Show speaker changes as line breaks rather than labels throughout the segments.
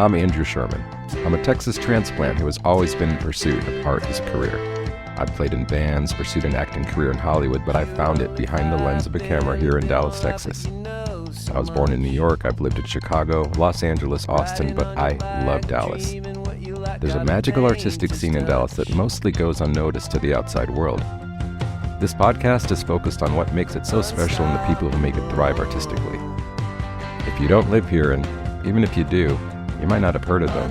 I'm Andrew Sherman. I'm a Texas transplant who has always been in pursuit of art as a career. I've played in bands, pursued an acting career in Hollywood, but I found it behind the lens of a camera here in Dallas, Texas. I was born in New York. I've lived in Chicago, Los Angeles, Austin, but I love Dallas. There's a magical artistic scene in Dallas that mostly goes unnoticed to the outside world. This podcast is focused on what makes it so special and the people who make it thrive artistically. If you don't live here, and even if you do, you might not have heard of them.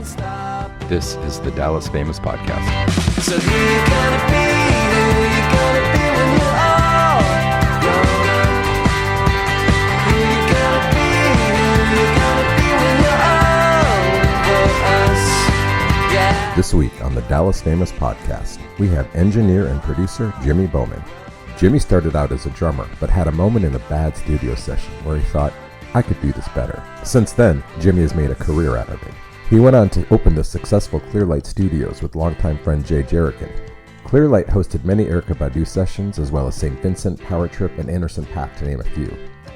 This is the Dallas Famous Podcast.
So who you gonna be? Who you gonna be when you're all grown? Who you gonna be? Who you gonna be when you're over us? Yeah.
This week on the Dallas Famous Podcast, we have engineer and producer Jimi Bowman. Jimi started out as a drummer, but had a moment in a bad studio session where he thought, I could do this better. Since then, Jimi has made a career out of it. He went on to open the successful Klearlight Studios with longtime friend Jay Jerigan. Klearlight hosted many Erykah Badu sessions, as well as St Vincent, Trip and Anderson Paak, to name a few.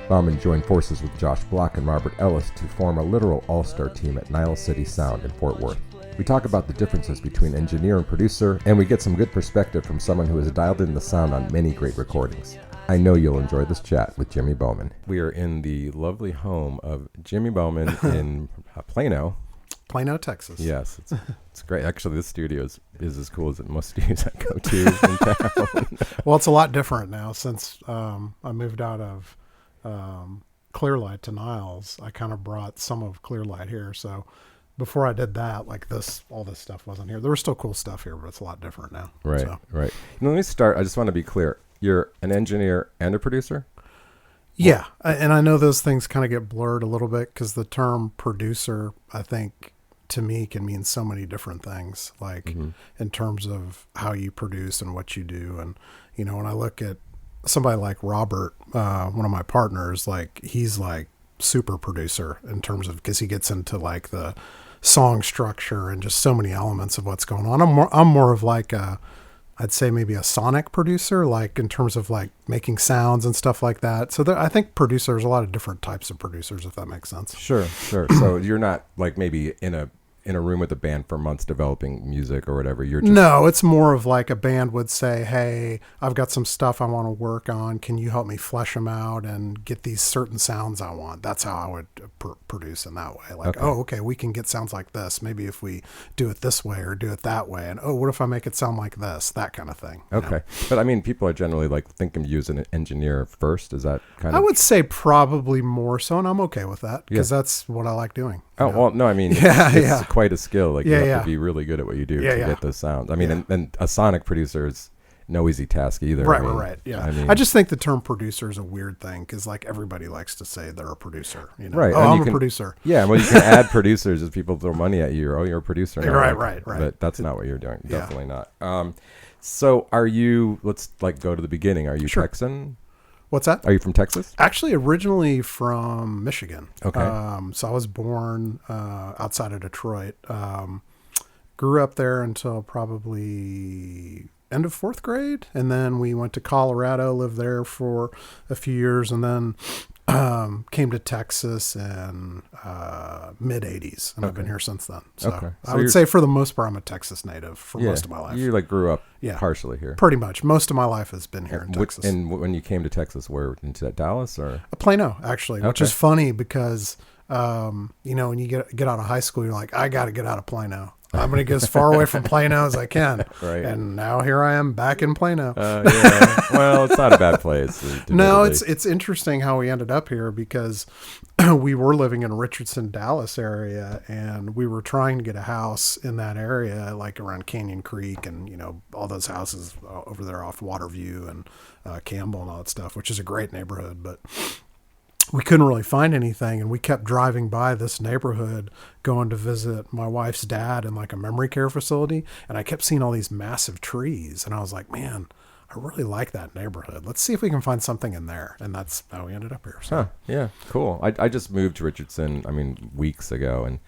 Bowman joined forces with Josh Block and Robert Ellis to form a literal all-star team at Niles City Sound in Fort Worth. We talk about the differences between engineer and producer, and we get some good perspective from someone who has dialed in the sound on many great recordings. I know you'll enjoy this chat with Jimi Bowman. We are in the lovely home of Jimi Bowman in Plano,
Texas.
Yes, it's great. Actually, this studio is as cool as most studios I go to in town.
Well, it's a lot different now since I moved out of Klearlight to Niles. I kind of brought some of Klearlight here, so before I did that, like all this stuff wasn't here. There was still cool stuff here, but it's a lot different now.
Right,
so.
right. Now, let me start. I just want to be clear. You're an engineer and a producer?
Yeah, and I know those things kind of get blurred a little bit because the term producer, I think, to me can mean so many different things, like in terms of how you produce and what you do. And, you know, when I look at somebody like Robert, one of my partners, like he's like super producer in terms of, because he gets into like the song structure and just so many elements of what's going on. I'm more of like I'd say maybe a sonic producer, like in terms of like making sounds and stuff like that. So I think there's a lot of different types of producers, if that makes sense.
Sure. So you're not like maybe in a room with a band for months developing music or whatever. You're just...
No, it's more of like a band would say, hey, I've got some stuff I want to work on. Can you help me flesh them out and get these certain sounds I want? That's how I would produce in that way. Like, okay, we can get sounds like this. Maybe if we do it this way or do it that way. And, what if I make it sound like this? That kind of thing.
Okay. Know? But I mean, people are generally like think of you as an engineer first. Is that kind of...
I would say probably more so, and I'm okay with that because that's what I like doing.
Oh, well, no, I mean, it's quite a skill. Like, you have to be really good at what you do to get those sounds. I mean, and a sonic producer is no easy task either.
Right. Yeah. I just think the term producer is a weird thing because, like, everybody likes to say they're a producer. You know?
Right.
Oh, I'm a producer.
Yeah, well, you can add producers as people throw money at you. Or, you're a producer. Now,
right.
But that's not what you're doing. Definitely not. So are you, let's, like, go to the beginning. Are you Texan?
What's that?
Are you from Texas?
Actually, originally from Michigan.
Okay.
So I was born outside of Detroit. Grew up there until probably end of fourth grade. And then we went to Colorado, lived there for a few years, and then came to Texas in mid-'80s. And I've been here since then. So I would say for the most part, I'm a Texas native for most of my life.
You like grew up partially here.
Pretty much. Most of my life has been here in Texas.
And when you came to Texas, where, into Dallas or?
Plano, actually, which is funny because, you know, when you get out of high school, you're like, I got to get out of Plano. I'm going to get as far away from Plano as I can.
Right.
And now here I am back in Plano.
Well, it's not a bad place.
No, it's interesting how we ended up here because we were living in Richardson, Dallas area, and we were trying to get a house in that area, like around Canyon Creek and, you know, all those houses over there off Waterview and Campbell and all that stuff, which is a great neighborhood. But we couldn't really find anything, and we kept driving by this neighborhood going to visit my wife's dad in like a memory care facility, and I kept seeing all these massive trees, and I was like, man, I really like that neighborhood. Let's see if we can find something in there. And that's how we ended up here. So.
Yeah, cool. I just moved to Richardson, weeks ago, and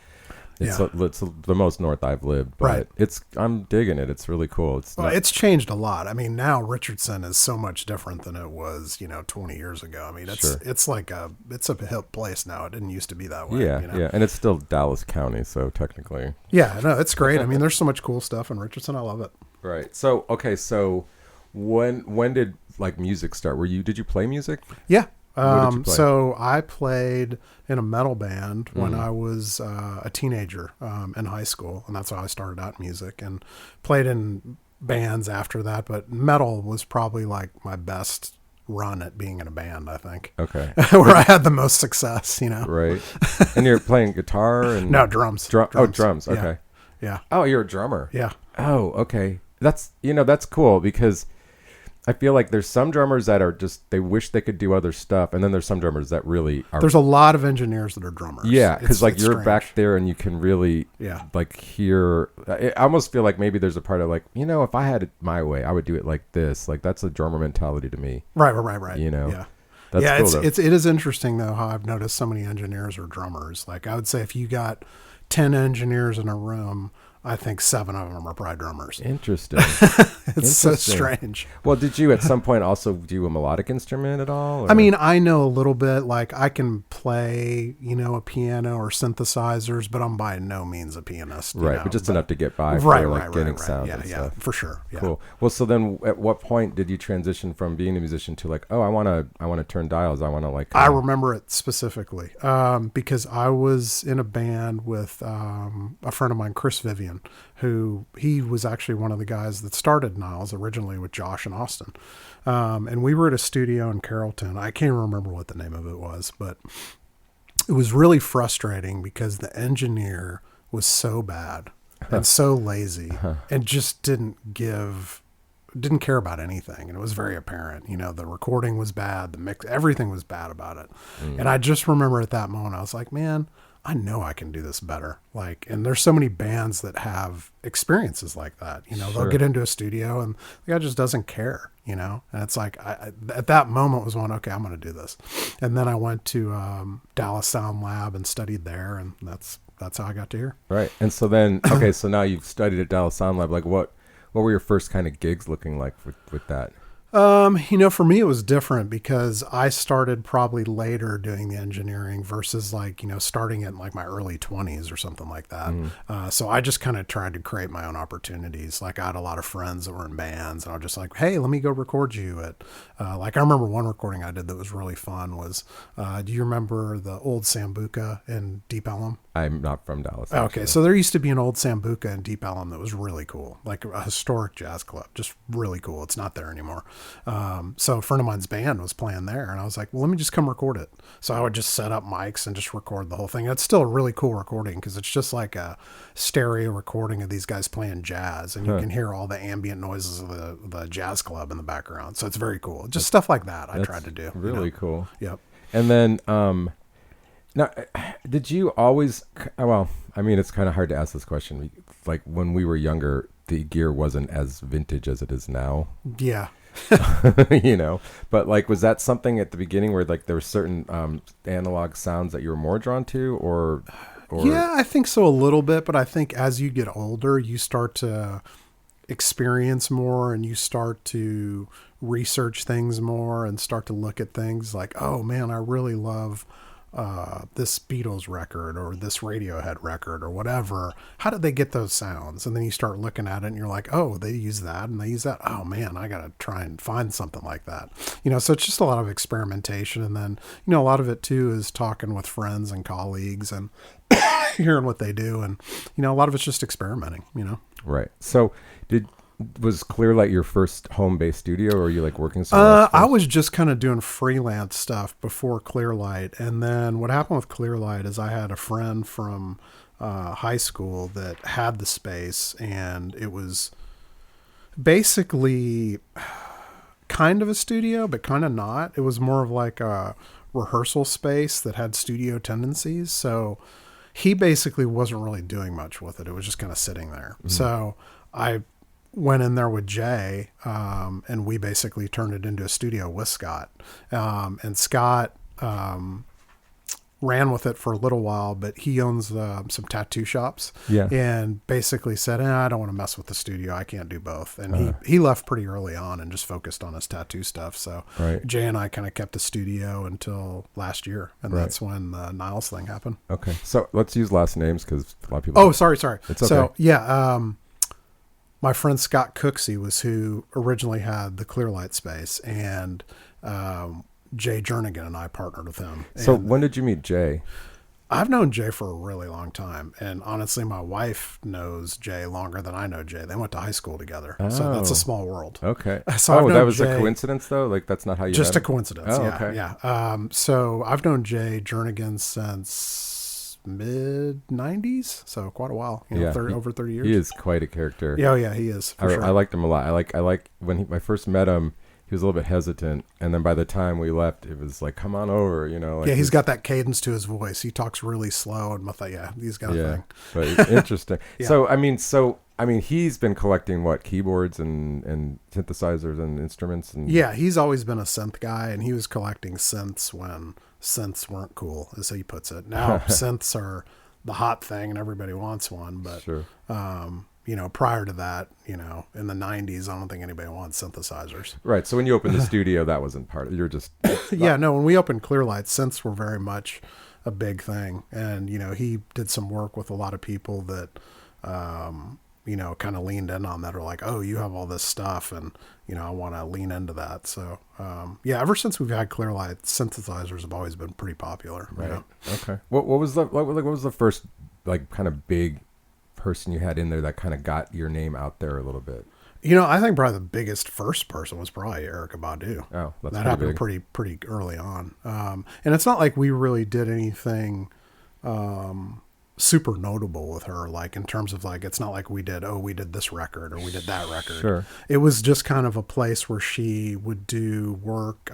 It's,
Yeah.
it's the most north I've lived, but
Right.
I'm digging it. It's really cool.
Well, it's changed a lot. I mean, now Richardson is so much different than it was, 20 years ago. I mean,
Sure.
it's a hip place now. It didn't used to be that way.
yeah, yeah, and it's still Dallas County, so technically.
Yeah, no, it's great. I mean, there's so much cool stuff in Richardson. I love it.
Right. So okay, so when did like music start? Did you play music?
Yeah.
What did you play?
So I played in a metal band when I was a teenager in high school, and that's how I started out in music, and played in bands after that. But metal was probably like my best run at being in a band, I think.
Okay.
Where I had the most success,
Right. And you're playing guitar and
No, drums.
Oh, drums.
Yeah.
Okay.
Yeah.
Oh, you're a drummer.
Yeah.
Oh, okay. That's cool because I feel like there's some drummers that are just, they wish they could do other stuff. And then there's some drummers that really are.
There's a lot of engineers that are drummers.
Yeah. Cause like
It's
you're
strange.
back there and you can really like hear, I almost feel like maybe there's a part of like, if I had it my way, I would do it like this. Like that's a drummer mentality to me.
Right.
Yeah.
That's
That's cool, though.
it is interesting though how I've noticed so many engineers are drummers. Like I would say if you got 10 engineers in a room, I think 7 of them are probably drummers.
Interesting.
It's so strange.
Well, did you at some point also do a melodic instrument at all? Or?
I mean, I know a little bit, like I can play, a piano or synthesizers, but I'm by no means a pianist.
Right, but just enough to get by
Right,
for like
right,
getting
right.
sound
Yeah,
and
yeah,
stuff.
for sure. Yeah.
Cool. Well, so then at what point did you transition from being a musician to like, oh, I want to turn dials. I want to like.
I remember it specifically because I was in a band with a friend of mine, Chris Vivian, who he was actually one of the guys that started Niles originally with Josh and Austin. And we were at a studio in Carrollton. I can't remember what the name of it was, but it was really frustrating because the engineer was so bad and so lazy and just didn't care about anything. And it was very apparent, the recording was bad, the mix, everything was bad about it. And I just remember at that moment, I was like, man, I know I can do this better. Like, and there's so many bands that have experiences like that. They'll get into a studio and the guy just doesn't care, and it's like, I at that moment was one, okay, I'm going to do this. And then I went to Dallas Sound Lab and studied there. And that's how I got to here.
Right. And so then, okay, so now you've studied at Dallas Sound Lab. Like what were your first kind of gigs looking like with that?
For me, it was different because I started probably later doing the engineering versus like, starting in like my early 20s or something like that. So I just kind of tried to create my own opportunities. Like I had a lot of friends that were in bands and I was just like, hey, let me go record you at, like I remember one recording I did that was really fun was, do you remember the old Sambuca in Deep Ellum?
I'm not from Dallas.
Okay,
actually.
so there used to be an old Sambuca in Deep Ellum that was really cool, like a historic jazz club, just really cool. It's not there anymore. So a friend of mine's band was playing there, and I was like, well, let me just come record it. So I would just set up mics and just record the whole thing. It's still a really cool recording because it's just like a stereo recording of these guys playing jazz, and you can hear all the ambient noises of the jazz club in the background. So it's very cool. Just stuff like that I tried to do.
Really cool.
Yep.
And then, now, did you always? Well, I mean, it's kind of hard to ask this question. Like when we were younger, the gear wasn't as vintage as it is now.
Yeah.
But like, was that something at the beginning where like there were certain analog sounds that you were more drawn to, or?
Yeah, I think so a little bit. But I think as you get older, you start to experience more and you start to research things more and start to look at things like, oh man, I really love this Beatles record or this Radiohead record or whatever. How did they get those sounds? And then you start looking at it and you're like, oh, they use that and they use that. Oh man, I got to try and find something like that. So it's just a lot of experimentation. And then, a lot of it too is talking with friends and colleagues and hearing what they do. And, a lot of it's just experimenting,
Right. So was Klearlight your first home-based studio, or were you like working somewhere else?
I was just kind of doing freelance stuff before Klearlight. And then what happened with Klearlight is I had a friend from high school that had the space, and it was basically kind of a studio, but kind of not. It was more of like a rehearsal space that had studio tendencies. So he basically wasn't really doing much with it. It was just kind of sitting there. Mm-hmm. So I went in there with Jay, and we basically turned it into a studio with Scott. And Scott ran with it for a little while, but he owns some tattoo shops.
Yeah.
And basically said, I don't want to mess with the studio. I can't do both. And he left pretty early on and just focused on his tattoo stuff. So
Right.
Jay and I kind of kept the studio until last year. And
Right.
that's when the Niles thing happened.
Okay. So let's use last names because a lot of people.
Oh, sorry.
It's okay.
So yeah, my friend Scott Cooksey was who originally had the Klearlight space, and Jay Jerigan and I partnered with him.
So
And
when did you meet Jay?
I've known Jay for a really long time, and honestly, my wife knows Jay longer than I know Jay. They went to high school together, so that's
Oh.
a small world.
Okay.
So I've
that
known
was a
Jay-
coincidence though? Like that's not how you
Just
met
a
him?
coincidence.
Oh,
Yeah,
okay.
yeah. So I've known Jay Jernigan since mid '90s, so quite a while.
Yeah,
Over 30 years.
He is quite a character.
Yeah, he is. For sure.
I liked him a lot. I like when I first met him, he was a little bit hesitant, and then by the time we left, it was like, "Come on over," Like
yeah, he's got that cadence to his voice. He talks really slow, and he's got a
yeah,
thing.
but it's interesting.
Yeah.
So I mean, he's been collecting what keyboards and synthesizers and instruments and
Yeah, he's always been a synth guy, and he was collecting synths when synths weren't cool, as he puts it. Now synths are the hot thing, and everybody wants one. But
Sure.
prior to that, in the '90s, I don't think anybody wants synthesizers.
Right. So when you opened the studio, that wasn't part of. You're just
Yeah, no. When we opened Klearlight, synths were very much a big thing, and he did some work with a lot of people that. Kind of leaned in on that, or like, oh, you have all this stuff, and I want to lean into that. So, ever since we've had Klearlight, synthesizers have always been pretty popular.
right. Okay. What was the first like kind of big person you had in there that kind of got your name out there a little bit?
I think probably the biggest first person was probably Erykah Badu.
Oh, that's
that happened pretty early on. And it's not like we really did anything super notable with her, like in terms of like, it's not like we did this record or we did that record.
Sure.
It was just kind of a place where she would do work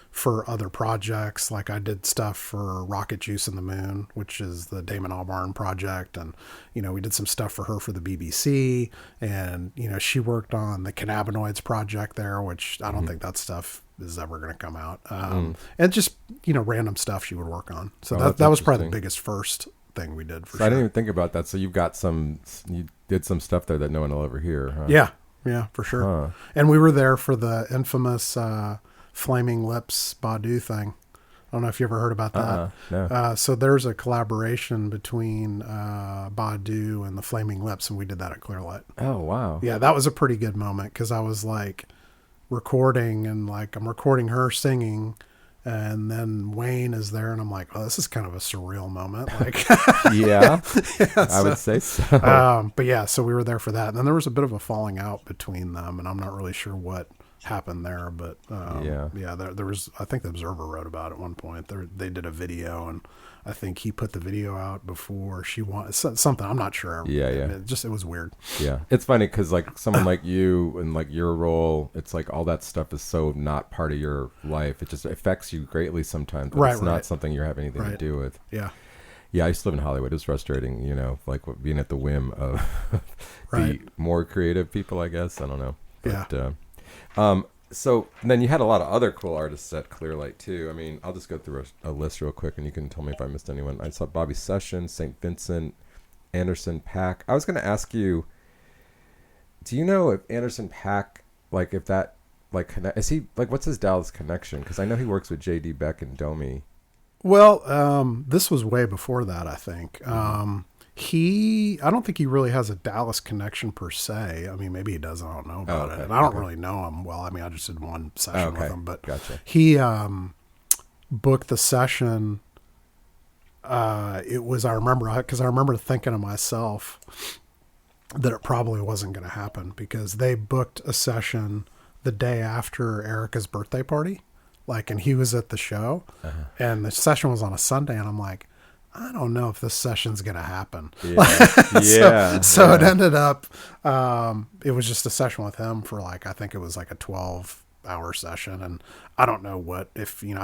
for other projects. Like I did stuff for Rocket Juice and the Moon, which is the Damon Albarn project, and we did some stuff for her for the BBC, and she worked on the Cannabinoids project there, which I don't think that stuff is ever going to come out. And just random stuff she would work on. So that was probably the biggest first thing we did for
So
sure.
I didn't even think about that. So you did some stuff there that no one will ever hear, huh?
Yeah, for sure.
Huh.
And we were there for the infamous Flaming Lips Badu thing. I don't know if you ever heard about that.
No.
So there's a collaboration between Badu and the Flaming Lips, and we did that at Klearlight.
Oh, wow.
Yeah, that was a pretty good moment because I was like recording, and like I'm recording her singing, and then Wayne is there, and I'm like, oh, this is kind of a surreal moment. Like,
Yeah, I would say so.
but yeah, so we were there for that. And then there was a bit of a falling out between them, and I'm not really sure what happened there, but there was, I think the Observer wrote about it at one point. They did a video, and I think he put the video out before she wanted something. I'm not sure.
Yeah.
It was weird.
Yeah, it's funny because like someone like you and like your role, it's like all that stuff is so not part of your life. It just affects you greatly sometimes. But it's not something you have anything to do with.
Yeah.
Yeah, I used to live in Hollywood. It was frustrating, like being at the whim of the more creative people, I guess. I don't know. But, so then you had a lot of other cool artists at Klearlight too. I mean, I'll just go through a list real quick, and you can tell me if I missed anyone. I saw Bobby Sessions, St Vincent, Anderson Paak. I was going to ask you, do you know if Anderson Paak, like if that, like, is he like, what's his Dallas connection? Because I know he works with J.D. Beck and Domi.
Well, this was way before that, I think. I don't think he really has a Dallas connection per se. I mean, maybe he does. I don't know about it. And I don't really know him well. I mean, I just did one session with him, but
Gotcha.
He booked the session. It was, I remember thinking to myself that it probably wasn't going to happen because they booked a session the day after Erykah's birthday party. And he was at the show, and the session was on a Sunday, and I'm like, I don't know if this session's going to happen.
Yeah.
So it ended up, it was just a session with him for I think it was like a 12-hour session. And I don't know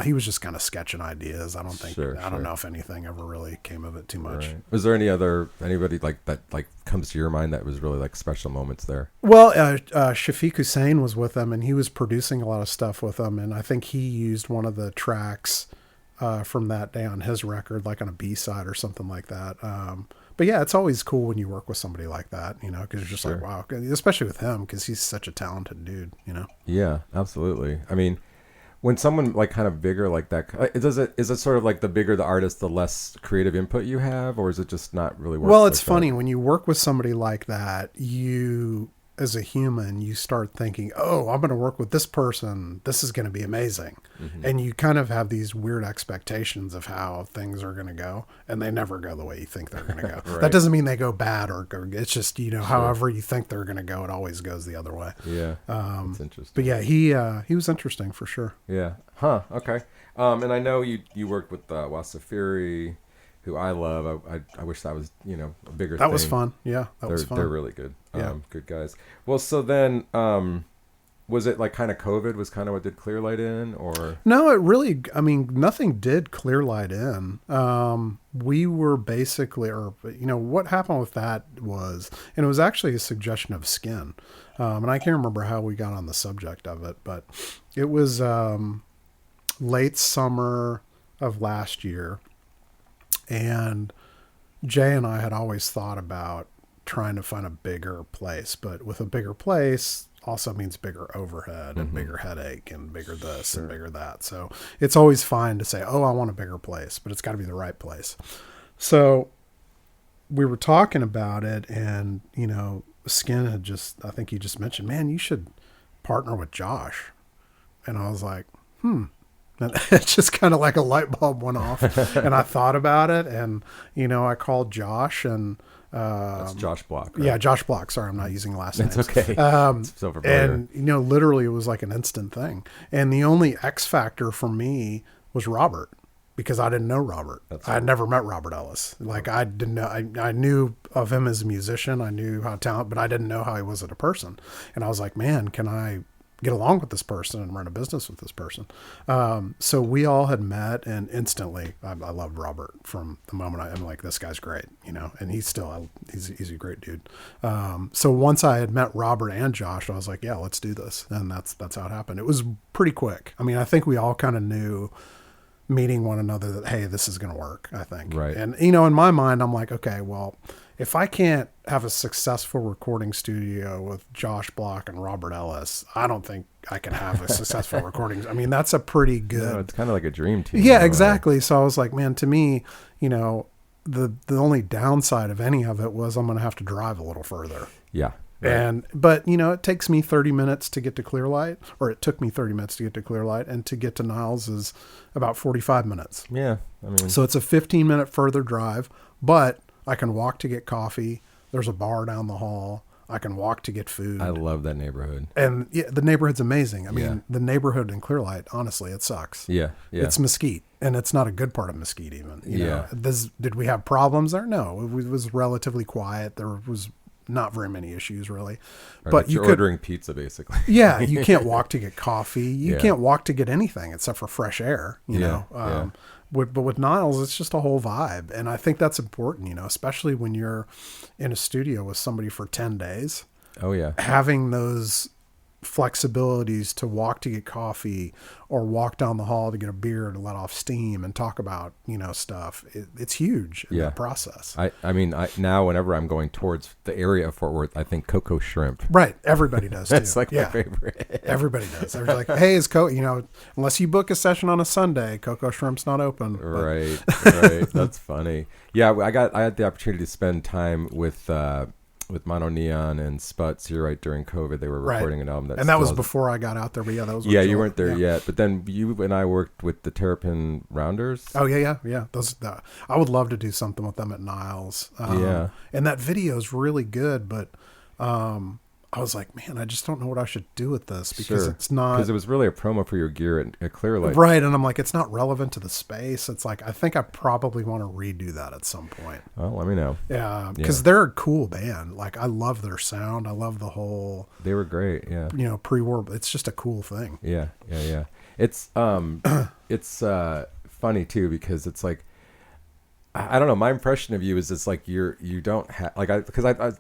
he was just kind of sketching ideas. I don't think, I don't know if anything ever really came of it too much.
Right. Was there anybody like that, like comes to your mind that was really like special moments there?
Well, Shafiq Hussein was with them, and he was producing a lot of stuff with them. And I think he used one of the tracks from that day on his record, like on a B-side or something like that. But yeah, it's always cool when you work with somebody like that, you know, because you're just like, wow, especially with him, because he's such a talented dude, you know?
Yeah, absolutely. I mean, when someone like kind of bigger like that, is it sort of like the bigger the artist, the less creative input you have, or is it just not really work?
Well, it's
like
funny
that?
when you work with somebody like that, you, as a human, you start thinking, oh, I'm going to work with this person. This is going to be amazing.
Mm-hmm.
And you kind of have these weird expectations of how things are going to go, and they never go the way you think they're going to go.
Right.
That doesn't mean they go bad or go, it's just, you know, however you think they're going to go, it always goes the other way.
Yeah, that's interesting.
But yeah, he was interesting for sure.
Yeah. Huh. Okay. And I know you worked with Wasafiri, who I love. I wish that was, you know, a bigger thing.
That was fun. Yeah, that was fun.
They're really good.
Yeah.
Good guys. Well, so then, was it like kind of COVID was kind of what did Klearlight in, or?
No, it really, I mean, nothing did Klearlight in. We were basically, or, you know, what happened with that was, and it was actually a suggestion of Skin. And I can't remember how we got on the subject of it, but it was late summer of last year. And Jay and I had always thought about trying to find a bigger place, but with a bigger place also means bigger overhead and bigger headache and bigger this and bigger that. So it's always fine to say, oh, I want a bigger place, but it's got to be the right place. So we were talking about it, and, you know, Skin had I think he just mentioned, man, you should partner with Josh. And I was like, And it's just kind of like a light bulb went off, and I thought about it, and, you know, I called Josh, and
That's Josh Block, right?
yeah, Josh Block. Sorry, I'm not using last names.
It's okay. It's so familiar.
And, you know, literally it was like an instant thing. And the only X factor for me was Robert, because I didn't know Robert. I had never met Robert Ellis. Like, I didn't know, I knew of him as a musician. I knew how talented, but I didn't know how he was as a person. And I was like, man, can I get along with this person and run a business with this person? So we all had met, and instantly I loved Robert from the moment I'm like, this guy's great, you know, and he's a great dude. So once I had met Robert and Josh, I was like, yeah, let's do this. And that's how it happened. It was pretty quick. I mean, I think we all kind of knew meeting one another that, hey, this is going to work, I think.
Right.
And, you know, in my mind, I'm like, okay, well, if I can't have a successful recording studio with Josh Block and Robert Ellis, I don't think I can have a successful recording. I mean, that's a pretty good.
No, it's kind of like a dream team.
Yeah, exactly. So I was like, man, to me, you know, the only downside of any of it was I'm going to have to drive a little further.
Yeah. Right.
But you know, it takes me 30 minutes to get to Klearlight, or it took me 30 minutes to get to Klearlight, and to get to Niles is about 45 minutes.
Yeah. I mean,
So it's a 15-minute further drive, but I can walk to get coffee. There's a bar down the hall. I can walk to get food.
I love that neighborhood.
And yeah, the neighborhood's amazing. I mean,
Yeah.
the neighborhood in Klearlight, honestly, it sucks.
Yeah. Yeah.
It's Mesquite, and it's not a good part of Mesquite even. You
Yeah.
know, did we have problems there? No, it was relatively quiet. There was not very many issues really,
Right,
but you
you're
could,
ordering pizza basically.
yeah, you can't walk to get coffee. You
Yeah.
can't walk to get anything except for fresh air, you
Yeah,
know? But with Niles, it's just a whole vibe. And I think that's important, you know, especially when you're in a studio with somebody for 10 days,
Oh yeah.
having those flexibilities to walk to get coffee or walk down the hall to get a beer to let off steam and talk about, you know, stuff. It's huge in
Yeah.
the process.
I mean, now whenever I'm going towards the area of Fort Worth, I think Coco Shrimp.
Right. Everybody does too.
That's like
yeah.
my favorite.
Everybody does. They're like, hey, you know, unless you book a session on a Sunday, Coco Shrimp's not open. But-
Right. Right. That's funny. Yeah. I had the opportunity to spend time with Mono Neon and Sputs here right during COVID. They were recording an album
and that was before I got out there. But yeah, that was.
Yeah, you weren't there yet. But then you and I worked with the Terrapin Rounders.
Oh yeah. I would love to do something with them at Niles.
Yeah.
And that video is really good, but I was like, man, I just don't know what I should do with this because it's not.
Because it was really a promo for your gear at Klearlight.
Right, and I'm like, it's not relevant to the space. It's like, I think I probably want to redo that at some point.
Well, let me know.
Yeah, because they're a cool band. Like, I love their sound. I love the whole.
They were great. Yeah.
You know, pre-war. It's just a cool thing.
Yeah. It's funny too because it's like, I don't know. My impression of you is it's like you don't have like I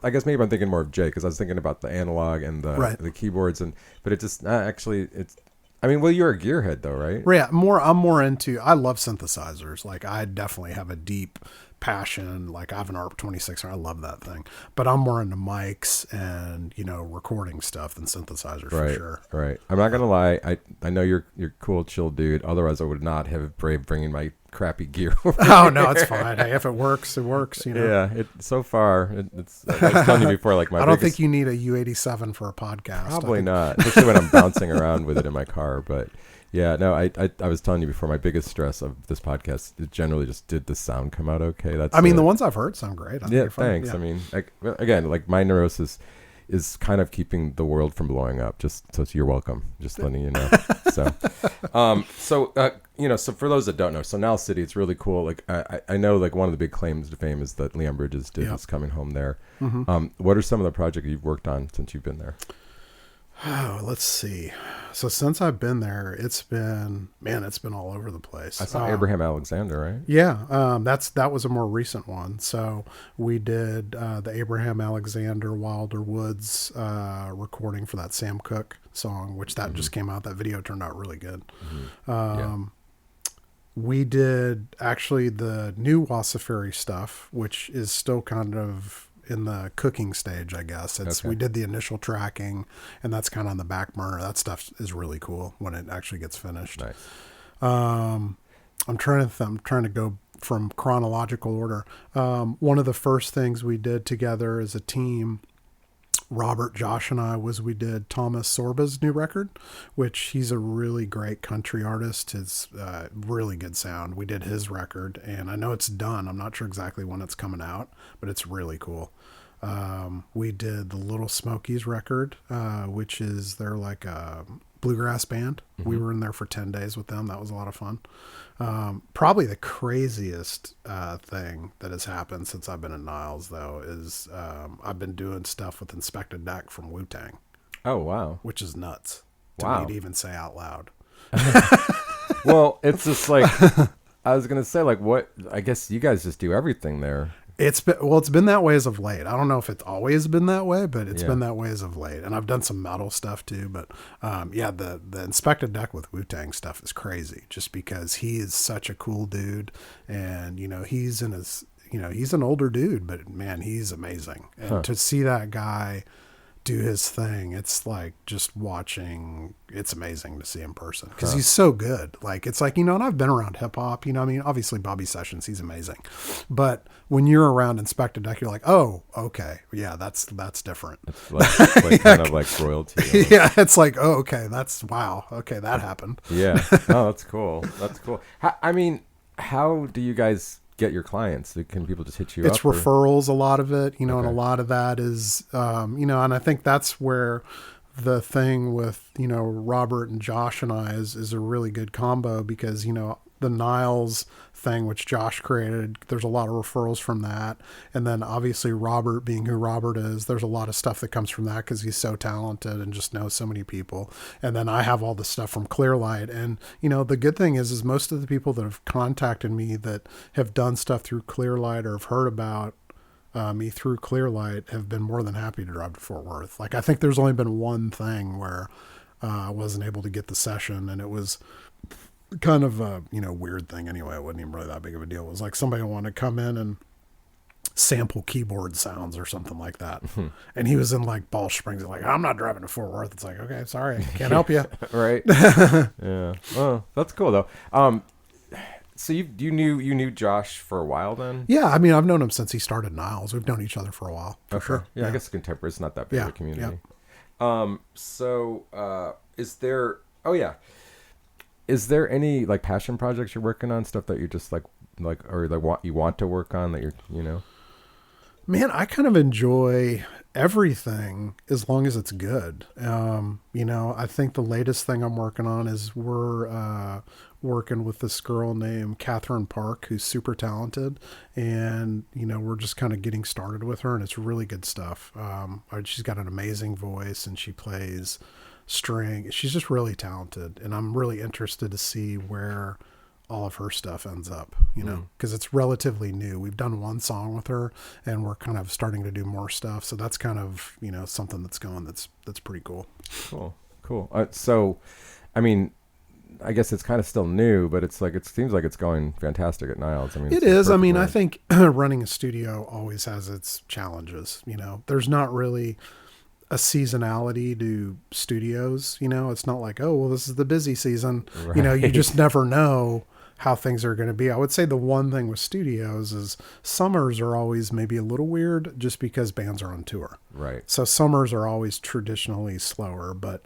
guess maybe I'm thinking more of Jay because I was thinking about the analog and the keyboards but it just actually I mean, well, you're a gearhead though, right?
Yeah, I'm more into, I love synthesizers. Like I definitely have a deep passion. Like I have an ARP 26, I love that thing, but I'm more into mics and, recording stuff than synthesizers for sure.
Right. I'm not going to lie. I know you're cool, chill dude. Otherwise I would not have braved bringing my crappy gear over
Oh
here.
no, it's fine. Hey, if it works, it works,
Yeah. So far it's, I was telling you before, like
I don't think you need a U87 for a podcast.
Probably not, especially when I'm bouncing around with it in my car. But yeah, no, I was telling you before, my biggest stress of this podcast is generally just, did the sound come out okay? That's
the ones I've heard sound great.
Yeah, thanks. Yeah. I mean, again, like my neurosis is kind of keeping the world from blowing up. Just so you're welcome. Just letting you know. So for those that don't know, so Niles City, it's really cool. Like I know, like one of the big claims to fame is that Leon Bridges did his Coming Home there. Mm-hmm. What are some of the projects you've worked on since you've been there?
Oh, let's see. So since I've been there, it's been all over the place.
I saw Abraham Alexander, right?
Yeah. That was a more recent one. So we did the Abraham Alexander Wilder Woods recording for that Sam Cooke song, which that just came out. That video turned out really good. Mm-hmm. We did actually the new Wasafiri stuff, which is still kind of in the cooking stage, I guess. We did the initial tracking, and that's kind of on the back burner. That stuff is really cool when it actually gets finished.
Nice.
I'm trying to go from chronological order. One of the first things we did together as a team, Robert, Josh, and I, we did Thomas Sorba's new record, which he's a really great country artist. His really good sound. We did his record, and I know it's done. I'm not sure exactly when it's coming out, but it's really cool. We did the Little Smokies record, which is they're like a bluegrass band. Mm-hmm. We were in there for 10 days with them. That was a lot of fun. Probably the craziest thing that has happened since I've been at Niles, though, is I've been doing stuff with Inspected Deck from Wu-Tang.
Oh, wow.
Which is nuts to me to even say out loud.
Well, it's just like, I was going to say, like, what, I guess you guys just do everything there.
It's been that way as of late. I don't know if it's always been that way, but it's been that way as of late. And I've done some metal stuff too, but the Inspected Deck with Wu-Tang stuff is crazy just because he is such a cool dude, and he's in his, he's an older dude, but man, he's amazing. And to see that guy do his thing, it's like just watching. It's amazing to see in person because he's so good. Like it's like, and I've been around hip hop, I mean, obviously Bobby Sessions, he's amazing, but when you're around Inspected Deck, you're like, oh, okay, yeah, that's different.
It's like kind of like royalty.
Yeah, it's like, oh, okay, wow, okay, that happened.
Yeah, oh, that's cool. That's cool. How do you guys get your clients? Can people just hit you up?
It's referrals, a lot of it, and a lot of that is, and I think that's where the thing with, Robert and Josh and I is a really good combo because, the Niles thing, which Josh created, there's a lot of referrals from that. And then obviously Robert being who Robert is, there's a lot of stuff that comes from that because he's so talented and just knows so many people. And then I have all the stuff from Klearlight. And, the good thing is most of the people that have contacted me that have done stuff through Klearlight or have heard about me through Klearlight have been more than happy to drive to Fort Worth. Like, I think there's only been one thing where I wasn't able to get the session, and it was kind of a weird thing anyway. It wasn't even really that big of a deal. It was like somebody wanted to come in and sample keyboard sounds or something like that. And he was in like Balch Springs, like, I'm not driving to Fort Worth. It's like, okay, sorry, can't help you.
Right. Yeah. Well, that's cool though. So you knew Josh for a while then?
Yeah, I mean, I've known him since he started Niles. We've known each other for a while. For sure.
Yeah, I guess contemporary is not that big of a community.
Yeah.
Is there any like passion projects you're working on, stuff that you just like or like you want to work on that you're
Man, I kind of enjoy everything as long as it's good. I think the latest thing I'm working on is we're working with this girl named Catherine Park, who's super talented. And, we're just kind of getting started with her, and it's really good stuff. She's got an amazing voice, and she plays string. She's just really talented. And I'm really interested to see where all of her stuff ends up, because it's relatively new. We've done one song with her, and we're kind of starting to do more stuff. So that's kind of, something that's going, that's pretty cool.
Cool. So I mean, I guess it's kind of still new, but it's like, it seems like it's going fantastic at Niles. I mean,
It is. I mean, I think running a studio always has its challenges. You know, there's not really a seasonality to studios. You know, it's not like, oh, well, this is the busy season.
Right.
You know, you just never know how things are going to be. I would say the one thing with studios is summers are always maybe a little weird just because bands are on tour.
Right.
So summers are always traditionally slower, but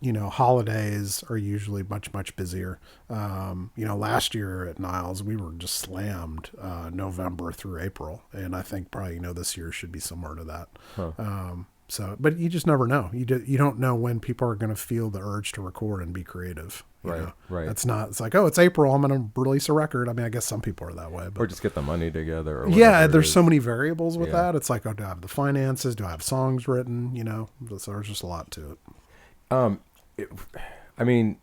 you know, holidays are usually much, much busier. You know, last year at Niles, we were just slammed, November through April. And I think probably, you know, this year should be similar to that.
Huh.
So, but you just never know. You don't know when people are going to feel the urge to record and be creative. You
Right,
know?
right.
It's like, oh, it's April, I'm going to release a record. I mean, I guess some people are that way, but
Or just get the money together. Or
yeah,
whatever it
there's
is.
so many variables with
Yeah.
that. It's like, oh, do I have the finances? Do I have songs written? You know, so there's just a lot to it.
I mean,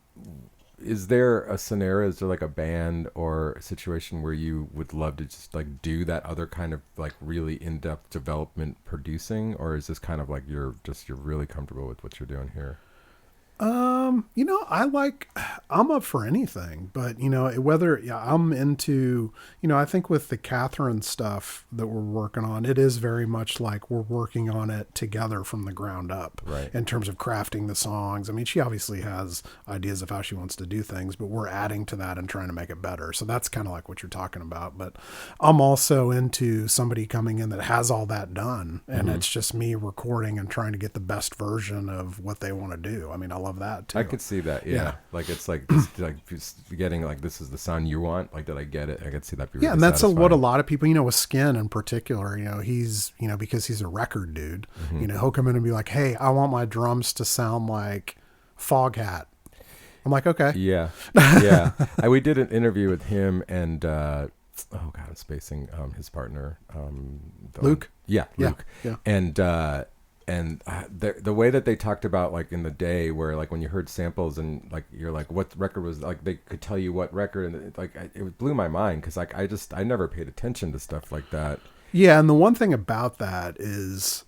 is there a scenario, is there like a band or a situation where you would love to just like do that other kind of like really in-depth development producing? Or is this kind of like you're really comfortable with what you're doing here?
You know, I'm up for anything, but you know, I'm into, you know, I think with the Catherine stuff that we're working on, it is very much like we're working on it together from the ground up,
Right.
in terms of crafting the songs. I mean, she obviously has ideas of how she wants to do things, but we're adding to that and trying to make it better. So that's kind of like what you're talking about, but I'm also into somebody coming in that has all that done, and it's just me recording and trying to get the best version of what they want to do. I mean, I love that too.
I could see that, yeah.
Yeah.
Like it's like just getting like, this is the sound you want. Like, did I get it? I could see that. Be
Yeah,
really
and that's what a
satisfying.
lot of people, you know, with Skin in particular, you know, he's, you know, because he's a record dude, you know, he'll come in and be like, hey, I want my drums to sound like Foghat. I'm like, okay.
Yeah, yeah. We did an interview with him and oh god, I'm spacing his partner,
Luke?
Yeah,
Yeah,
Luke.
yeah.
And the way that they talked about like in the day where like when you heard samples and like you're like what record was, like they could tell you what record, and it blew my mind because like I never paid attention to stuff like that.
Yeah, and the one thing about that is,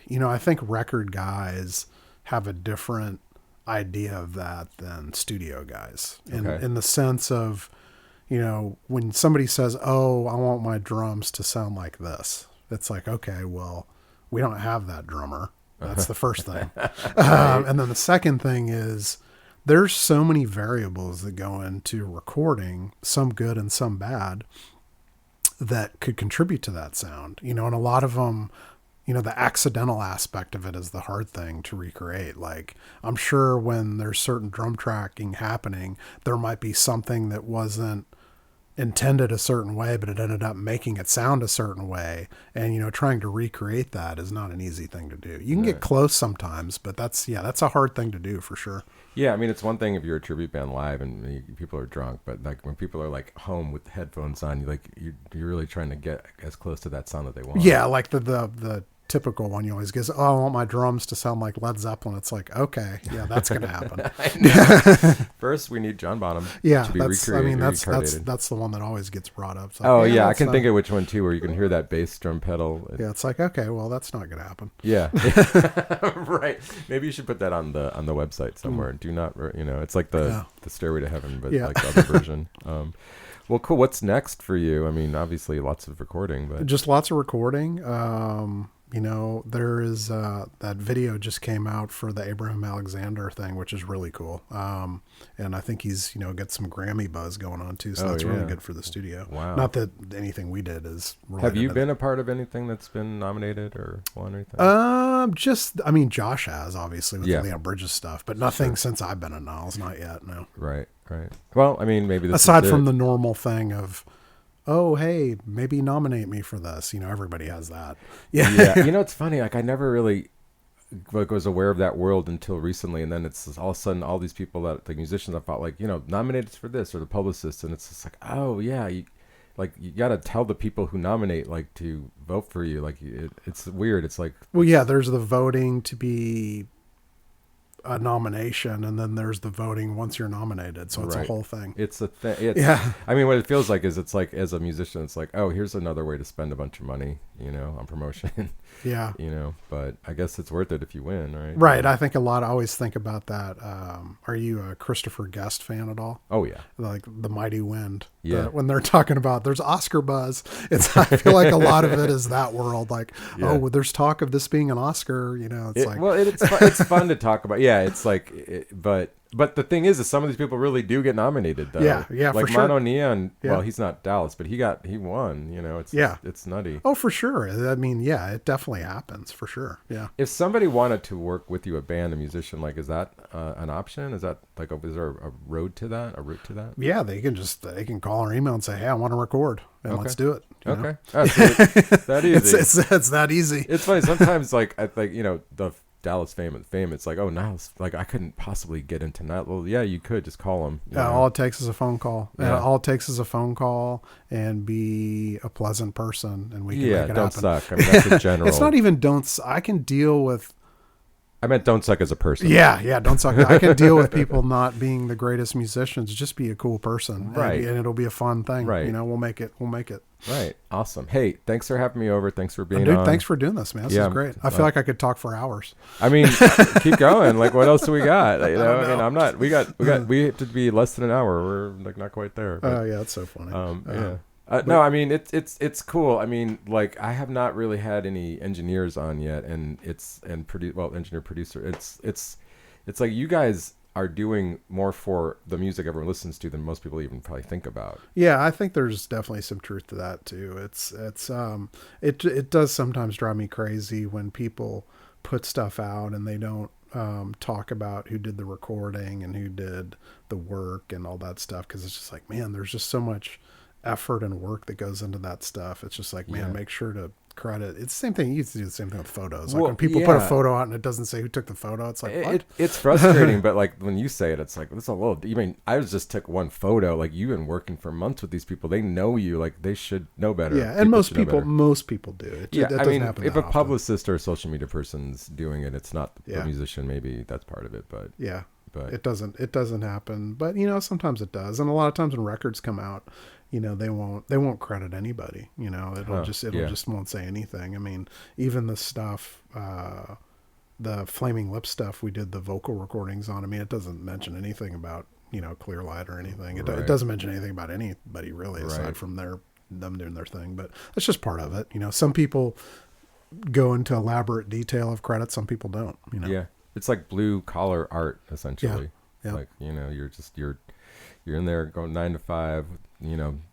you know, I think record guys have a different idea of that than studio guys
Okay.
in the sense of, you know, when somebody says, oh, I want my drums to sound like this, it's like, okay, well, we don't have that drummer. That's the first thing. And then the second thing is there's so many variables that go into recording, some good and some bad, that could contribute to that sound, you know, and a lot of them, you know, the accidental aspect of it is the hard thing to recreate. Like, I'm sure when there's certain drum tracking happening, there might be something that wasn't intended a certain way, but it ended up making it sound a certain way. And, you know, trying to recreate that is not an easy thing to do. You can get close sometimes, but that's a hard thing to do for sure.
Yeah, I mean, it's one thing if you're a tribute band live and people are drunk, but like when people are like home with headphones on, you're really trying to get as close to that sound that they want.
Yeah, like the typical one you always get, oh, I want my drums to sound like Led Zeppelin. It's like, okay, yeah, that's going to happen.
First, we need John Bonham
Yeah,
to be
that's
reincarnated.
that's the one that always gets brought up. It's like,
Oh yeah, I
that's
can
not-
think of which one too, where you can hear that bass drum pedal.
Yeah, it's like, okay, well, that's not going to happen.
Yeah, right. Maybe you should put that on the website somewhere. Do not, it's like the Stairway to Heaven, but
Yeah.
like the other version. Well, cool. What's next for you? I mean, obviously lots of recording, but
Just lots of recording. You know, there is that video just came out for the Abraham Alexander thing, which is really cool. And I think he's, you know, got some Grammy buzz going on too. So
Oh,
that's
yeah.
really good for the studio.
Wow.
Not that anything we did is related
have you
to
been a part of anything that's been nominated or won or anything?
I mean, Josh has obviously with
Yeah.
the Leon Bridges stuff, but nothing since I've been at Niles, not yet. No.
Right. Well, I mean, maybe this
Aside
is
from
it.
the normal thing of, oh, hey, maybe nominate me for this. You know, everybody has that. Yeah.
Yeah, it's funny. Like I never really was aware of that world until recently, and then it's all of a sudden all these people that the musicians I thought like nominated for this or the publicists, and it's just like, oh yeah, you got to tell the people who nominate like to vote for you. Like it's weird. It's like,
Well, yeah, there's the voting to be a nomination, and then there's the voting once you're nominated. So it's
Right.
a whole thing.
it's a thing.
Yeah.
I mean, what it feels like is it's like as a musician, it's like, oh, here's another way to spend a bunch of money. on promotion.
Yeah.
But I guess it's worth it if you win, right?
Right. I think I always think about that. Are you a Christopher Guest fan at all?
Oh yeah.
Like The Mighty Wind.
Yeah.
When they're talking about there's Oscar buzz, I feel like a lot of it is that world. Like,
Yeah.
oh, well, there's talk of this being an Oscar.
It's fun to talk about. Yeah, it's like, but the thing is some of these people really do get nominated though.
Yeah,
Like
for sure.
Mono Neon.
Yeah.
Well, he's not Dallas, but he won. It's nutty.
Oh, for sure. I mean, yeah, it definitely happens for sure. Yeah.
If somebody wanted to work with you, a band, a musician, like, is that an option? Is that like, is there a route to that?
Yeah, they can call or email and say, hey, I want to record, and
Okay.
let's do it. you know?
Okay. Oh, so it's that easy.
It's that easy.
It's funny. Sometimes, like the Dallas fame. It's like, oh, Niles, like I couldn't possibly get into Niles. Well, yeah, you could just call him.
Yeah, all it takes is a phone call.
Yeah.
All it takes is a phone call and be a pleasant person, and we can
Yeah,
make it
don't
happen.
suck. I mean, that's a general.
It's not even I can deal with.
I meant don't suck as a person.
Yeah, don't suck. I can deal with people not being the greatest musicians. Just be a cool person,
Right.
And it'll be a fun thing.
Right.
We'll make it.
Right. Awesome. Hey, thanks for having me over. Thanks for being
Dude,
on.
thanks for doing this, man. This
Yeah,
is great. I feel like I could talk for hours.
I mean, keep going. Like, what else do we got? I
know.
mean, I'm not. We have to be less than an hour. We're like not quite there.
Oh
But,
yeah, that's so funny.
yeah. No, I mean it's cool. I mean, like I have not really had any engineers on yet, and engineer producer. It's like you guys are doing more for the music everyone listens to than most people even probably think about.
Yeah, I think there's definitely some truth to that too. It does sometimes drive me crazy when people put stuff out and they don't talk about who did the recording and who did the work and all that stuff, because it's just like, man, there's just so much effort and work that goes into that stuff. It's just like, man,
Yeah.
make sure to credit. It's the same thing. You used to do the same thing with photos. Like
Well,
when people put a
yeah.
photo out and it doesn't say who took the photo, it's like, what?
It's frustrating, but like when you say it, it's like it's a little. I mean, I just took one photo. Like you've been working for months with these people. They know you. Like they should know better.
Yeah, and most
should know
people do. It
Yeah,
doesn't
I mean,
happen
if
that
a
often.
publicist or a social media person's doing it, it's not the
Yeah.
musician. Maybe that's part of it, but
Yeah.
but
It doesn't happen, but sometimes it does. And a lot of times when records come out, they won't credit anybody, it'll
yeah.
just won't say anything. I mean, even the stuff, the Flaming Lips stuff we did the vocal recordings on, I mean, it doesn't mention anything about, Klearlight or anything. It
Right.
doesn't mention anything about anybody really, aside
Right.
from them doing their thing, but that's just part of it. Some people go into elaborate detail of credits. Some people don't,
yeah, it's like blue collar art essentially.
Yeah.
Like you're in there going 9 to 5,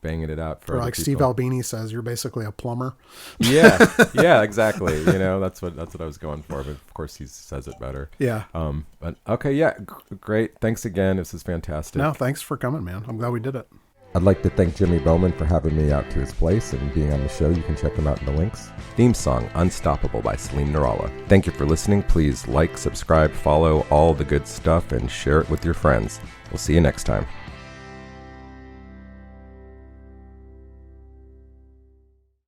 banging it out for
Or
other
like Steve
people.
Albini says, you're basically a plumber.
Yeah, exactly. That's what I was going for, but of course he says it better.
Yeah.
But okay, yeah, great. Thanks again. This is fantastic.
No, thanks for coming, man. I'm glad we did it.
I'd like to thank Jimi Bowman for having me out to his place and being on the show. You can check him out in the links.
Theme song Unstoppable by Celine Narala. Thank you for listening. Please like, subscribe, follow, all the good stuff, and share it with your friends. We'll see you next time.